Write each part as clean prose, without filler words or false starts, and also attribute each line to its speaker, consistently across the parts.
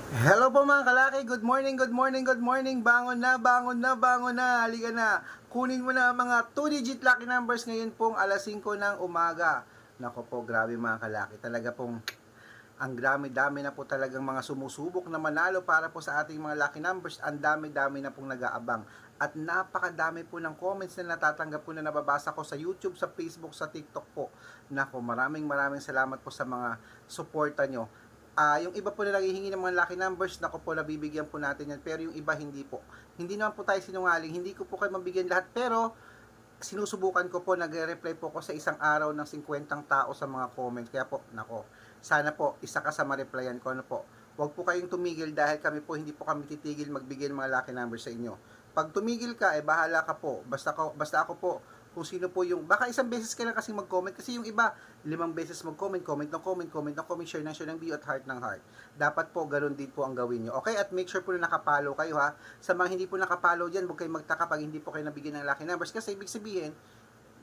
Speaker 1: Hello po mga kalaki, good morning, good morning, good morning. Bangon na, bangon na, bangon na. Halika na. Kunin mo na ang mga 2-digit lucky numbers ngayon pong alas 5 ng umaga. Nako po, grabe mga kalaki. Talaga pong ang dami-dami na po talagang mga sumusubok na manalo para po sa ating mga lucky numbers. Ang dami-dami na pong nag-aabang. At napakadami po ng comments na natatanggap po na nababasa ko sa YouTube, sa Facebook, sa TikTok po. Nako, maraming salamat po sa mga suporta nyo. Yung iba po na nanghihingi ng mga lucky numbers, nako po, nabibigyan po natin yan. Pero yung iba hindi po. Hindi naman po tayo sinungaling. Hindi ko po kayo mabigyan lahat. Pero sinusubukan ko po, nagre-reply po ko sa isang araw ng 50 tao sa mga comments. Kaya po, nako, sana po, isa ka sa ma-replyan ko. Ano po, huwag po kayong tumigil dahil kami po, hindi po kami titigil magbigay ng mga lucky numbers sa inyo. Pag tumigil ka, bahala ka po. Basta ako po, kung sino po yung, baka isang beses ka lang kasi mag-comment, kasi yung iba, 5 beses mag-comment, comment ng comment, comment ng comment, share ng video at heart ng heart. Dapat po, ganun din po ang gawin nyo. Okay? At make sure po na nakapalo kayo ha. Sa mga hindi po nakapalo dyan, huwag kayong magtaka pag hindi po kayo nabigyan ng lucky numbers, kasi ibig sabihin,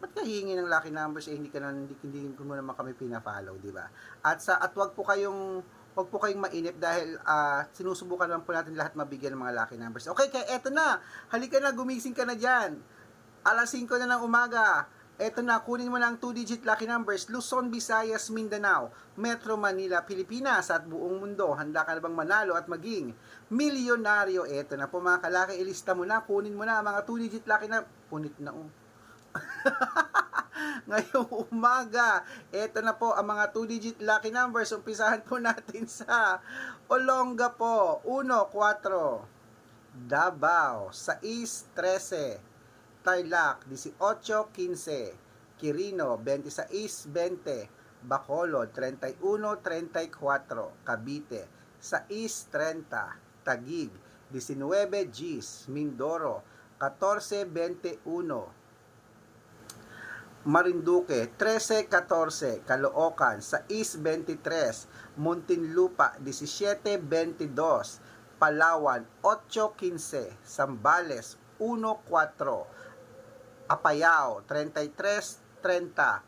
Speaker 1: ba't ka hihingi ng lucky numbers hindi ko mo naman kami pina-follow, di ba? At wag po kayong mainip dahil sinusubukan naman po natin lahat mabigyan ng mga lucky numbers. Okay, kaya eto na. Halika na, gumising ka na diyan. Alas 5 na ng umaga. Eto na, kunin mo na ang 2-digit lucky numbers. Luzon, Visayas, Mindanao, Metro Manila, Pilipinas at buong mundo. Handa ka na bang manalo at maging milyonaryo? Eto na po mga kalaki, ilista mo na, kunin mo na ang mga 2-digit lucky na. Punit na oh. Ngayong umaga, eto na po ang mga 2-digit lucky numbers. Umpisahan po natin sa Olonga po, 1-4, Davao, 6-13, Tarlac, 18-15, Quirino, 26-20, Bacolod, 31-34, Cavite, 6-30, Taguig, 19 Gs, Mindoro, 14-21, Marinduque, 13-14, Caloocan, 6-23, Muntinlupa, 17-22, Palawan, 8-15, Zambales, 1-4, Apayao, 33-30,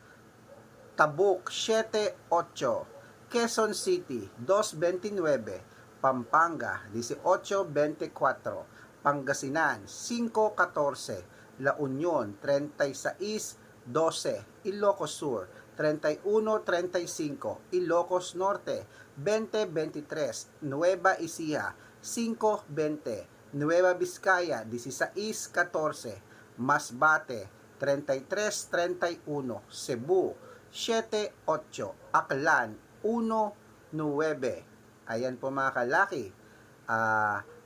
Speaker 1: Tabuk, 7-8, Quezon City, 2-29, Pampanga, 18-24, Pangasinan, 5-14, La Union, 36-12, Ilocos Sur, 31-35, Ilocos Norte, 20-23, Nueva Ecija, 5-20, Nueva Vizcaya, 16-14, Masbate, 33-31, Cebu, 7-8, Aklan, 1-9. Ayan po mga kalaki.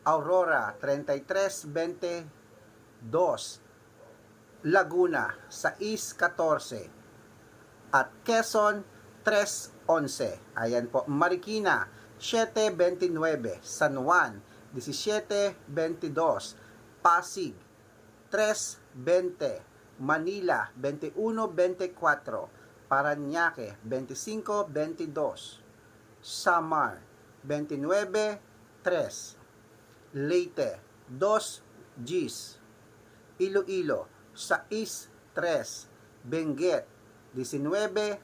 Speaker 1: Aurora, 33-22, Laguna, 6-14, at Quezon, 3-11. Ayan po, Marikina, 7-29, San Juan, 17-22, Pasig, 3-20, Manila, 21-24, Parañaque, 25-22, Samar, 29-3, Leyte, 2 Gs, Iloilo, 6-3, Benguet, 19-21,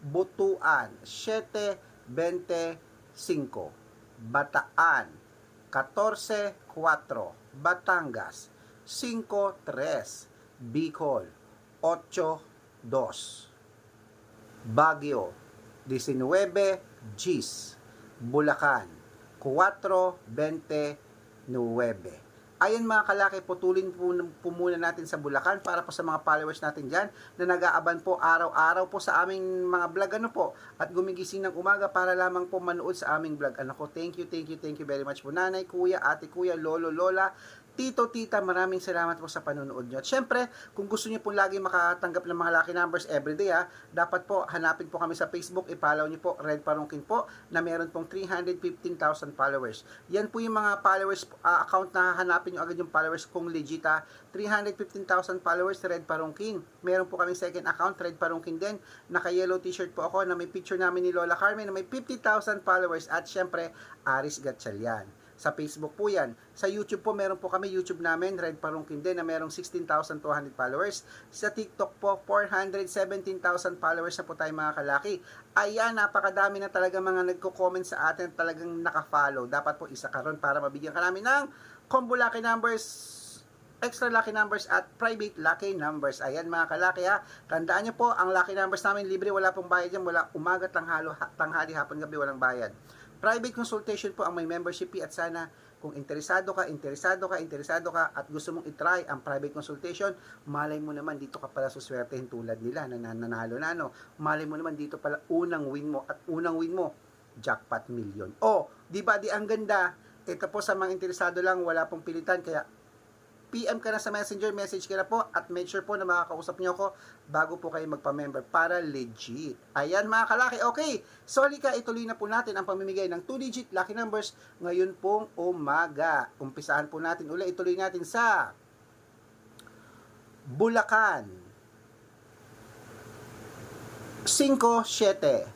Speaker 1: Butuan, 7-25, Bataan, 14-4, Batangas, 5-3, Bicol, 8-2, Baguio, 19 Gs, Bulacan, 4-29. Ayan mga kalaki, putulin po muna natin sa Bulacan para po sa mga followers natin dyan na nag-aaban po araw-araw po sa aming mga vlog at gumigising ng umaga para lamang po manood sa aming vlog. Thank you very much po nanay, kuya, ate, kuya, lolo, lola, tito, tita, maraming salamat po sa panonood nyo. At syempre, kung gusto nyo po lagi makatanggap ng mga lucky numbers everyday dapat po hanapin po kami sa Facebook, i-follow nyo po Red Parungkin po na meron pong 315,000 followers. Yan po yung mga followers account na hanapin nyo agad yung followers kung legit 315,000 followers Red Parungkin. Meron po kami second account Red Parungkin din, naka-yellow t-shirt po ako na may picture namin ni Lola Carmen na may 50,000 followers at syempre Aris Gatchalian. Sa Facebook po yan. Sa YouTube po, meron po kami YouTube namin, Red Parungkin din, na merong 16,200 followers. Sa TikTok po, 417,000 followers na po tayo mga kalaki. Ayan, napakadami na talaga mga nagko-comment sa atin, talagang naka-follow. Dapat po isa ka ron para mabigyan ka namin ng combo lucky numbers, extra lucky numbers at private lucky numbers. Ayan mga kalaki ha. Tandaan nyo po, ang lucky numbers namin libre, wala pong bayad yan, wala umaga, tanghali, hapon, gabi, walang bayad. Private consultation po ang may membership fee at sana kung interesado ka at gusto mong itry ang private consultation, malay mo naman dito ka pala suswertehin tulad nila na nananalo na no. Malay mo naman dito pala unang win mo at unang win mo jackpot million. Oh, di ba di ang ganda? Ito po sa mga interesado lang, wala pong pilitan kaya PM ka na sa Messenger, message ka na po at make sure po na makakausap niyo ako bago po kayo magpa-member para legit. Ayan mga kalaki, okay. So halika, ituloy na po natin ang pamimigay ng 2-digit lucky numbers ngayon pong umaga. Umpisahan po natin uli, ituloy natin sa Bulacan 5-7,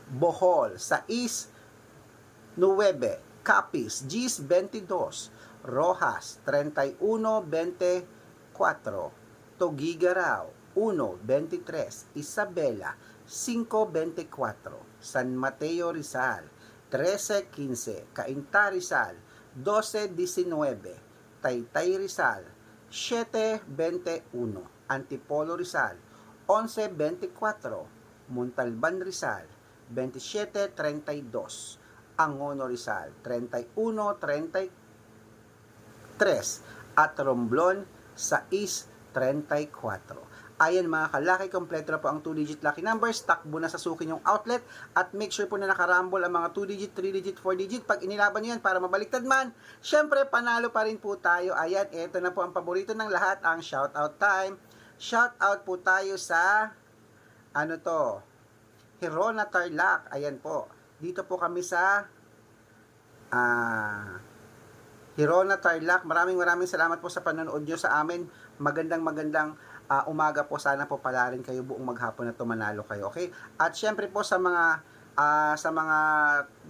Speaker 1: Bohol 6-9, Capiz 10-22, Rojas 31-24, Tugigaraw 1-23, Isabela 5-24, San Mateo Rizal 13-15, Cainta Rizal 12-19, Taytay Rizal 7-21, Antipolo Rizal 11-24, Montalban Rizal 27-32, Angono Rizal 31-33 at Romblon 6-34. Ayan mga kalaki, kompleto na po ang 2-digit lucky numbers. Takbo na sa suki yung outlet at make sure po na nakarambol ang mga 2-digit, 3-digit, 4-digit. Pag inilaban nyo yan para mabaliktad man, syempre panalo pa rin po tayo. Ayan, eto na po ang paborito ng lahat, ang shoutout time. Shoutout po tayo sa Hirona Tarlac. Ayan po. Dito po kami sa Hirona Tarlac. Maraming salamat po sa panonood nyo sa amin. Magandang umaga po. Sana po pala rin kayo buong maghapon na tumanalo kayo. Okay? At syempre po sa mga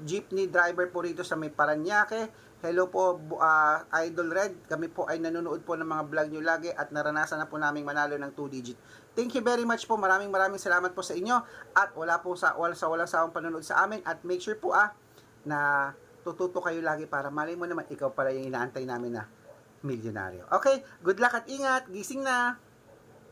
Speaker 1: jeepney driver po rito sa may Paranaque. Hello po Idol Red. Kami po ay nanonood po ng mga vlog nyo lagi at naranasan na po naming manalo ng 2-digit. Thank you very much po. Maraming salamat po sa inyo. At walang sawang panonood sa amin. At make sure po na tututo kayo lagi para malay mo naman ikaw pala yung inaantay namin na milyonaryo. Okay, good luck at ingat. Gising na!